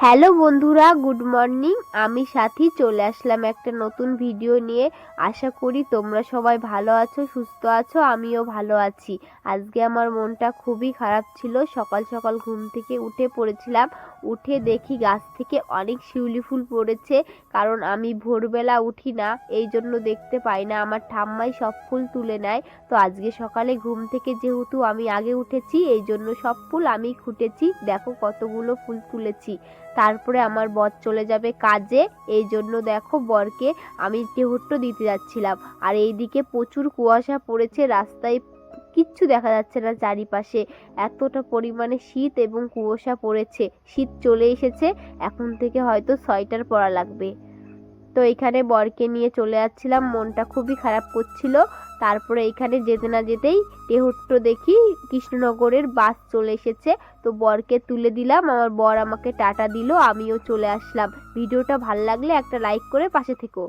Hello বন্ধুরা, good morning. আমি সাথী চলে আসলাম একটা নতুন ভিডিও নিয়ে। আশা করি তোমরা সবাই ভালো আছো, সুস্থ আছো। আমিও ভালো আছি। আজকে আমার মনটা খুবই খারাপ ছিল। সকাল সকাল ঘুম থেকে উঠে পড়েছিলাম। উঠে দেখি গাছ থেকে অনেক শিউলি ফুল পড়েছে। কারণ আমি ভোরবেলা উঠি না, এই জন্য দেখতে পাই না। আমার ঠাম্মাই সব ফুল তুলে নেয়। তো আজকে সকালে ঘুম থেকে যেহেতু আমি আগে উঠেছি, এই জন্য সব ফুল আমি খুঁটেছি। দেখো কতগুলো ফুল তুলেছি। তারপরে আমার বর চলে যাবে কাজে, এই জন্য দেখো বরকে আমি টেহট্ট দিতে যাচ্ছিলাম। আর এইদিকে প্রচুর কুয়াশা পড়েছে, রাস্তায় কিচ্ছু দেখা যাচ্ছে না চারিপাশে। এতটা পরিমাণে শীত এবং কুয়াশা পড়েছে। শীত চলে এসেছে, এখন থেকে হয়তো সোয়েটার পরা লাগবে। তো এখানে বরকে নিয়ে চলে যাচ্ছিলাম, মনটা খুবই খারাপ করছিল। তারপরে এখানে যেতে না যেতেই টেহট্ট দেখি কৃষ্ণনগরের বাস চলে এসেছে। তো বরকে তুলে দিলাম, আমার বর আমাকে টাটা দিল, আমিও চলে আসলাম। ভিডিওটা ভালো লাগলে একটা লাইক করে পাশে থেকো।